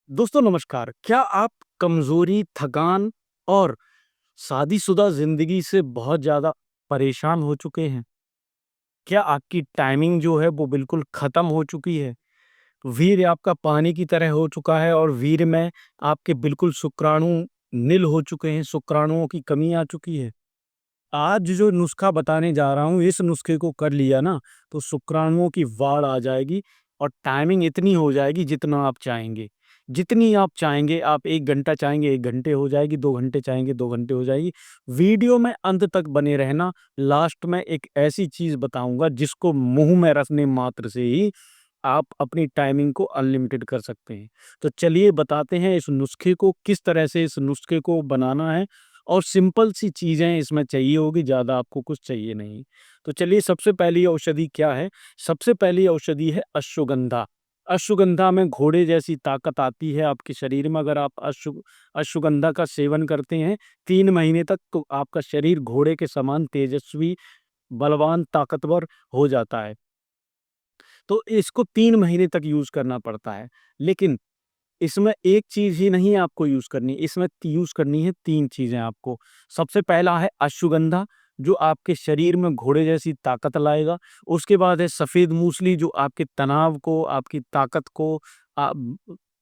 दोस्तों नमस्कार। क्या आप कमज़ोरी, थकान और शादीशुदा ज़िंदगी से बहुत ज़्यादा परेशान हो चुके हैं? क्या आपकी टाइमिंग जो है वो बिल्कुल ख़त्म हो चुकी है? वीर्य आपका पानी की तरह हो चुका है और वीर्य में आपके बिल्कुल शुक्राणु निल हो चुके हैं, शुक्राणुओं की कमी आ चुकी है? आज जो नुस्ख़ा बताने जा रहा हूँ, इस नुस्ख़े को कर लिया ना, तो शुक्राणुओं की बाढ़ आ जाएगी और टाइमिंग इतनी हो जाएगी जितना आप चाहेंगे। जितनी आप चाहेंगे, आप 1 घंटा चाहेंगे 1 घंटे हो जाएगी, 2 घंटे चाहेंगे 2 घंटे हो जाएगी। वीडियो में अंत तक बने रहना, लास्ट में एक ऐसी चीज़ बताऊँगा जिसको मुँह में रखने मात्र से ही आप अपनी टाइमिंग को अनलिमिटेड कर सकते हैं। तो चलिए बताते हैं इस नुस्खे को, किस तरह से इस नुस्खे को बनाना है और सिंपल सी चीज़ें इसमें चाहिए होगी, ज़्यादा आपको कुछ चाहिए नहीं। तो चलिए सबसे पहली औषधि क्या है? सबसे पहली औषधि है अश्वगंधा। अश्वगंधा में घोड़े जैसी ताकत आती है आपके शरीर में, अगर आप अश्वगंधा का सेवन करते हैं 3 महीने तक, तो आपका शरीर घोड़े के समान तेजस्वी, बलवान, ताकतवर हो जाता है। तो इसको 3 महीने तक यूज़ करना पड़ता है। लेकिन इसमें एक चीज़ ही नहीं आपको यूज़ करनी, इसमें यूज़ करनी है 3 चीज़ें आपको। सबसे पहला है अश्वगंधा, जो आपके शरीर में घोड़े जैसी ताकत लाएगा। उसके बाद है सफ़ेद मूसली, जो आपके तनाव को, आपकी ताकत को अ,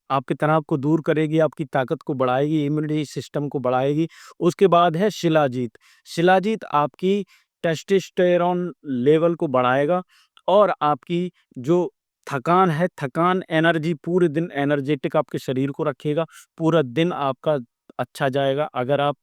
आपके तनाव को दूर करेगी, आपकी ताकत को बढ़ाएगी, इम्यूनिटी सिस्टम को बढ़ाएगी। उसके बाद है शिलाजीत। शिलाजीत आपकी टेस्टोस्टेरोन लेवल को बढ़ाएगा और आपकी जो थकान है, थकान एनर्जी, पूरे दिन एनर्जेटिक आपके शरीर को रखेगा, पूरा दिन आपका अच्छा जाएगा। अगर आप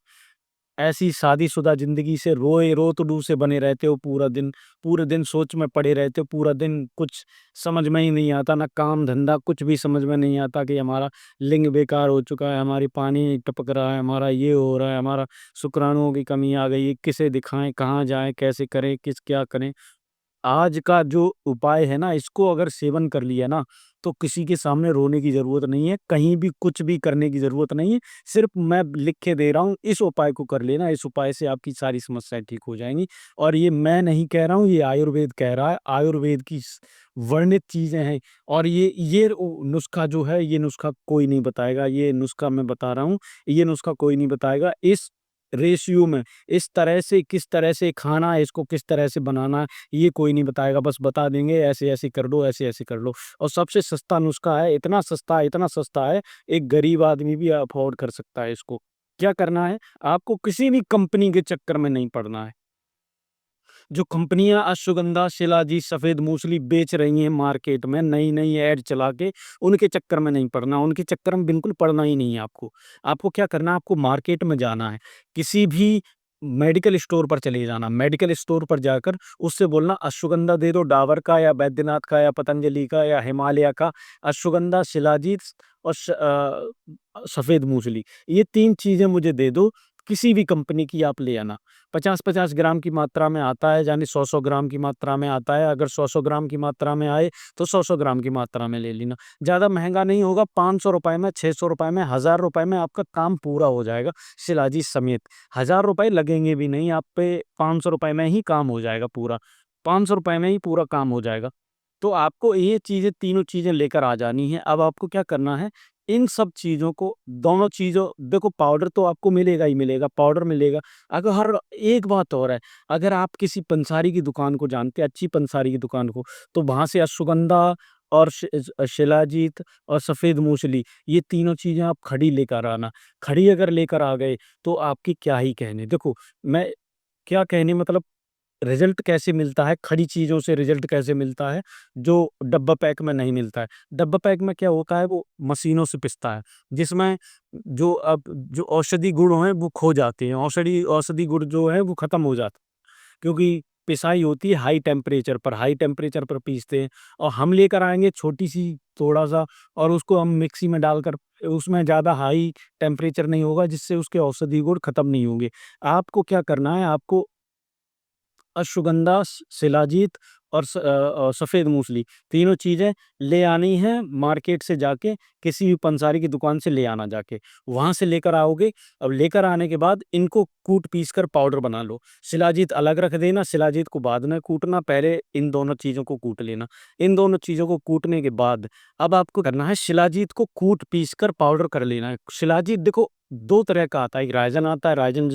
ऐसी शादीशुदा ज़िंदगी से रोए-रो-तो-डू से बने रहते हो पूरे दिन सोच में पड़े रहते हो, पूरा दिन कुछ समझ में ही नहीं आता, ना काम-धंधा कुछ भी समझ में नहीं आता कि हमारा लिंग बेकार हो चुका है, हमारी पानी टपक रहा है, हमारा ये हो रहा है, हमारा शुक्राणुओं की कमी आ गई है, किसे दिखाएँ, कहाँ जाएँ, कैसे करें, क्या करें? आज का जो उपाय है ना, इसको अगर सेवन कर लिया ना, तो किसी के सामने रोने की ज़रूरत नहीं है, कहीं भी कुछ भी करने की ज़रूरत नहीं है। सिर्फ़ मैं लिख के दे रहा हूँ, इस उपाय को कर लेना, इस उपाय से आपकी सारी समस्याएँ ठीक हो जाएँगी। और ये मैं नहीं कह रहा हूँ, ये आयुर्वेद कह रहा है, आयुर्वेद की वर्णित चीज़ें हैं और ये नुस्ख़ा जो है, ये नुस्ख़ा कोई नहीं बताएगा, ये नुस्ख़ा मैं बता रहा हूँ, ये नुस्ख़ा कोई नहीं बताएगा। इस रेशियो में, इस तरह से, किस तरह से खाना है, इसको किस तरह से बनाना है, ये कोई नहीं बताएगा, बस बता देंगे ऐसे-ऐसे कर लो, ऐसे-ऐसे कर लो। और सबसे सस्ता नुस्ख़ा है, इतना सस्ता है, एक गरीब आदमी भी अफ़ोर्ड कर सकता है इसको। क्या करना है? आपको किसी भी कंपनी के चक्कर में नहीं पड़ना है। जो कंपनियाँ अश्वगंधा, शिलाजीत, सफ़ेद मूसली बेच रही हैं मार्केट में नई-नई ऐड चला के, उनके चक्कर में नहीं पड़ना, उनके चक्कर में बिल्कुल पड़ना ही नहीं है आपको। आपको क्या करना है, आपको मार्केट में जाना है, किसी भी मेडिकल स्टोर पर चले जाना, मेडिकल स्टोर पर जाकर उससे बोलना अश्वगंधा दे दो, डाबर का या बैद्यनाथ का या पतंजलि का या हिमालय का, अश्वगंधा, शिलाजीत और सफ़ेद मूसली, ये 3 चीज़ें मुझे दे दो, किसी भी कंपनी की आप ले आना। 50-50 ग्राम की मात्रा में आता है, यानी 100-100 ग्राम की मात्रा में आता है। अगर 100-100 ग्राम की मात्रा में आए, तो 100-100 ग्राम की मात्रा में ले लेना। ज़्यादा महँगा नहीं होगा, ₹500 में, ₹600 में, ₹1000 में आपका काम पूरा हो जाएगा, शिलाजी समेत। ₹1000 लगेंगे भी नहीं, आप पे ₹500 में ही काम हो जाएगा पूरा। ₹500 में ही पूरा काम हो जाएगा। तो आपको ये चीज़ें, तीनों चीज़ें लेकर आ जानी हैं। अब आपको क्या करना है, इन सब चीज़ों को, दोनों चीज़ों, देखो पाउडर तो आपको मिलेगा ही मिलेगा, पाउडर मिलेगा। अगर हर एक बात और है, अगर आप किसी पंसारी की दुकान को जानते हैं, अच्छी पंसारी की दुकान को, तो वहाँ से अश्वगंधा और शिलाजीत और सफ़ेद मूसली, ये तीनों चीज़ें आप खड़ी लेकर आना। खड़ी अगर लेकर आ गए, तो आपके क्या ही कहने। देखो, मैं क्या कहने मतलब, रिज़ल्ट कैसे मिलता है, खड़ी चीज़ों से रिज़ल्ट कैसे मिलता है, जो डब्बा पैक में नहीं मिलता है। डब्बा पैक में क्या होता है, वो मशीनों से पिसता है, जिसमें जो औषधि गुण हैं, वो खो जाते हैं। औषधि गुण जो है, वो खत्म हो जाते हैं, क्योंकि पिसाई होती है हाई टेम्परेचर पर पीसते हैं और हम लेकर आएँगे छोटी-सी थोड़ा-सा और उसको हम मिक्सी में डालकर, उसमें ज़्यादा हाई टेम्परेचर नहीं होगा, जिससे उसके औषधि गुण खत्म नहीं होंगे। आपको क्या करना है, आपको अश्वगंधा, शिलाजीत और सफ़ेद मूसली, तीनों चीज़ें ले आनी हैं मार्केट से जाके, किसी भी पंसारी की दुकान से ले आना जाके। वहाँ से लेकर आओगे, अब लेकर आने के बाद इनको कूट-पीस कर पाउडर बना लो। शिलाजीत अलग रख देना, शिलाजीत को बाद में कूटना, पहले इन दोनों चीज़ों को कूट लेना। इन दोनों चीज़ों को कूटने के बाद अब आपको करना है, शिलाजीत को कूट-पीस कर पाउडर कर लेना है। शिलाजीत देखो 2 तरह का आता है, एक रायज़न आता है, रायज़न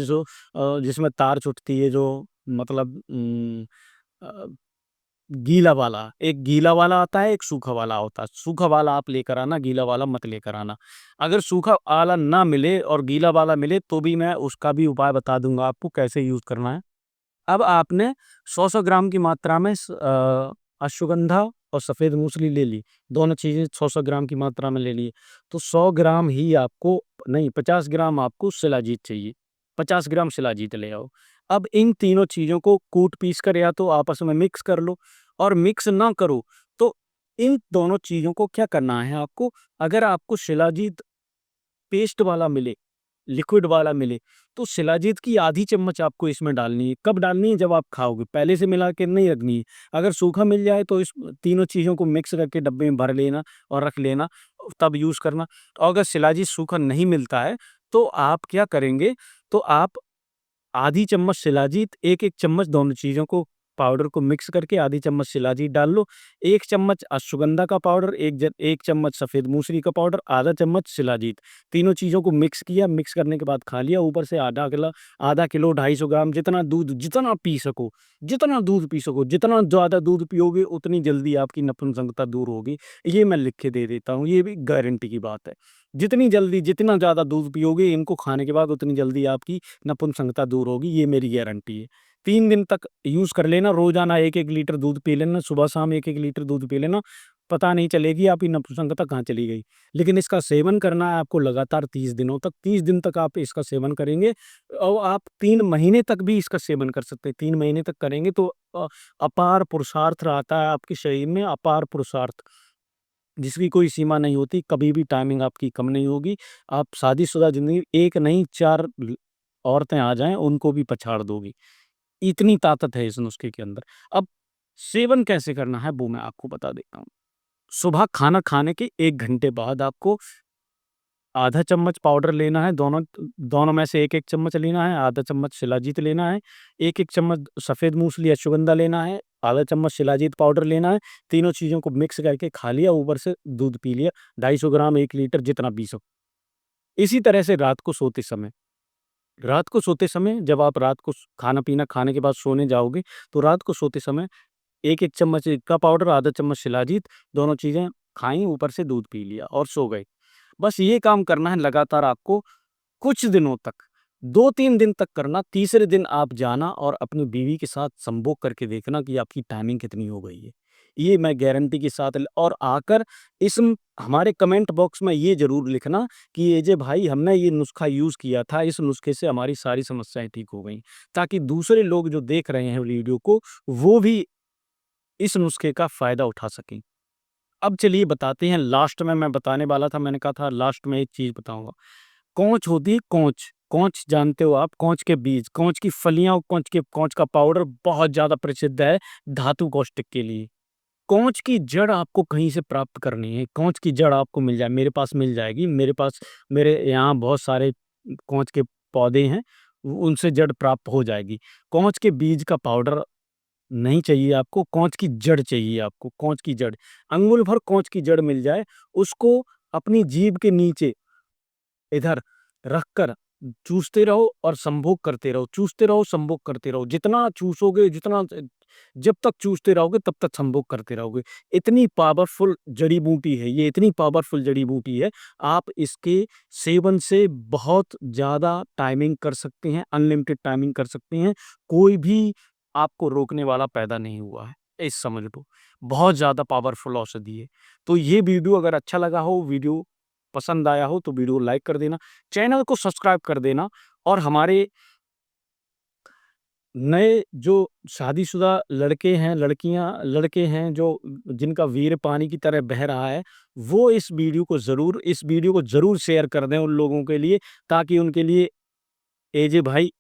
जिसमें तार छुटती है, जो मतलब अ, गीला वाला, एक गीला वाला आता है, एक सूखा वाला होता है। सूखा वाला आप लेकर आना, गीला वाला मत लेकर आना। अगर सूखा वाला ना मिले और गीला वाला मिले तो भी मैं उसका भी उपाय बता दूँगा आपको कैसे यूज़ करना है। अब आपने 100-100 ग्राम की मात्रा में अश्वगंधा और सफ़ेद मूसली ले ली। दोनों चीज़ें 100-100 ग्राम की मात्रा में ले ली। तो 100 ग्राम ही आपको नहीं, 50 ग्राम आपको शिलाजीत चाहिए। 50 ग्राम शिलाजीत ले आओ। अब इन तीनों चीज़ों को कूट-पीस कर या तो आपस में मिक्स कर लो, और मिक्स ना करो तो इन दोनों चीज़ों को क्या करना है आपको, अगर आपको शिलाजीत पेस्ट वाला मिले, लिक्विड वाला मिले, तो शिलाजीत की आधी चम्मच आपको इसमें डालनी है। कब डालनी है? जब आप खाओगे, पहले से मिला के नहीं रखनी है। अगर सूखा मिल जाए तो इस तीनों चीज़ों को मिक्स करके डब्बे में भर लेना और रख लेना, तब यूज़ करना। और अगर शिलाजीत सूखा नहीं मिलता है, तो आप क्या करेंगे, तो आप आधी चम्मच शिलाजीत, 1-1 चम्मच दोनों चीज़ों को पाउडर को मिक्स करके आधी चम्मच शिलाजीत डाल लो, 1 चम्मच अश्वगंधा का पाउडर, 1 चम्मच सफ़ेद मूसली का पाउडर, आधा चम्मच शिलाजीत। तीनों चीज़ों को मिक्स किया, मिक्स करने के बाद खा लिया, ऊपर से आधा किलो 250 ग्राम जितना दूध पी सको, जितना ज़्यादा दूध पियोगे उतनी जल्दी आपकी नपुंसकता दूर होगी। ये मैं लिख के दे देता हूँ, ये भी गारंटी की बात है। जितनी जल्दी जितना ज़्यादा दूध पियोगे इनको खाने के बाद उतनी जल्दी आपकी नपुंसकता दूर होगी, ये मेरी गारंटी है। 3 दिन तक यूज़ कर लेना, रोज़ाना 1-1 लीटर दूध पी लेना, सुबह-शाम 1-1 लीटर दूध पी लेना, पता नहीं चलेगी आपकी नपुंसकता कहाँ चली गई। लेकिन इसका सेवन करना है आपको लगातार 30 दिनों तक, 30 दिन तक आप इसका सेवन करेंगे और आप 3 महीने तक भी इसका सेवन कर सकते हैं। 3 महीने तक करेंगे तो अपार पुरुषार्थ आता है आपके शरीर में, अपार पुरुषार्थ। जिसकी कोई सीमा नहीं होती, कभी भी टाइमिंग आपकी कम नहीं होगी। आप शादीशुदा ज़िंदगी 1 नहीं 4 औरतें आ जाएँ, उनको भी पछाड़ दोगी। इतनी ताकत है इस नुस्खे के अंदर। अब सेवन कैसे करना है वो मैं आपको बता देता हूँ। सुबह खाना खाने के 1 घंटे बाद आपको आधा चम्मच पाउडर लेना है, दोनों दोनों में से 1-1 चम्मच लेना है, आधा चम्मच शिलाजीत लेना है, 1-1 चम्मच सफ़ेद मूसली अश्वगंधा लेना है, आधा चम्मच शिलाजीत पाउडर लेना है, तीनों चीज़ों को मिक्स करके खा लिया, ऊपर से दूध पी लिया, 250 ग्राम 1 लीटर जितना पी सको। इसी तरह से रात को सोते समय जब आप रात को खाना-पीना खाने के बाद सोने जाओगे, तो रात को सोते समय 1-1 चम्मच का पाउडर, आधा चम्मच शिलाजीत, दोनों चीज़ें खाई, ऊपर से दूध पी लिया और सो गए। बस ये काम करना है लगातार आपको कुछ दिनों तक, 2-3 दिन तक करना, तीसरे दिन आप जाना और अपनी बीवी के साथ संभोग करके देखना कि आपकी टाइमिंग कितनी हो गई है। ये मैं गारंटी के साथ और आकर हमारे कमेंट बॉक्स में ये ज़रूर लिखना कि ये जे भाई हमने ये नुस्खा यूज़ किया था, इस नुस्खे से हमारी सारी समस्याएँ ठीक हो गईं। ताकि दूसरे लोग जो देख रहे हैं वीडियो को, वो भी इस नुस्खे का फ़ायदा उठा सकें। अब चलिए बताते हैं, लास्ट में मैं बताने वाला था, मैंने कहा था लास्ट में एक चीज़ बताऊँगा। कौच होती है कौच, कौच जानते हो आप? कौच के बीज, कौच की फलियाँ और कौच का पाउडर बहुत ज़्यादा प्रसिद्ध है धातु कास्टिक के लिए। कौच की जड़ आपको कहीं से प्राप्त करनी है, कौच की जड़ आपको मिल जाए, मेरे पास मिल जाएगी, मेरे यहाँ बहुत सारे कौच के पौधे हैं, उनसे जड़ प्राप्त हो जाएगी। कौच के बीज का पाउडर नहीं चाहिए आपको, कौच की जड़ चाहिए आपको, कौच की जड़। अंगुल भर कौच की जड़ मिल जाए, उसको अपनी जीभ के नीचे इधर रखकर चूसते रहो और संभोग करते रहो, चूसते रहो, संभोग करते रहो। जितना चूसोगे, जब तक चूसते रहोगे तब तक संभोग करते रहोगे। इतनी पावरफुल जड़ी-बूटी है ये, इतनी पावरफुल जड़ी-बूटी है, आप इसके सेवन से बहुत ज़्यादा टाइमिंग कर सकते हैं, अनलिमिटेड टाइमिंग कर सकते हैं। कोई भी आपको रोकने वाला पैदा नहीं हुआ है, ये समझ लो। बहुत ज़्यादा पावरफुल औषधि है। तो ये वीडियो अगर अच्छा लगा हो, वीडियो पसंद आया हो तो वीडियो लाइक कर देना, चैनल को सब्सक्राइब कर देना और हमारे नए जो शादीशुदा लड़के हैं, लड़कियाँ लड़के हैं जो जिनका वीर्य पानी की तरह बह रहा है, वो इस वीडियो को ज़रूर शेयर कर दें उन लोगों के लिए, ताकि उनके लिए ए जे भाई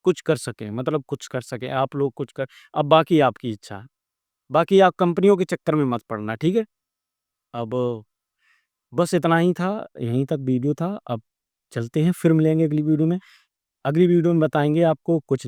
कुछ कर सकें, मतलब कुछ कर सकें, आप लोग कुछ कर अब बाकी आपकी इच्छा है। बाकी आप कंपनियों के चक्कर में मत पड़ना, ठीक है? अब बस इतना ही था, यहीं तक वीडियो था। अब चलते हैं, फिर मिलेंगे अगली वीडियो में। अगली वीडियो में बताएँगे आपको कुछ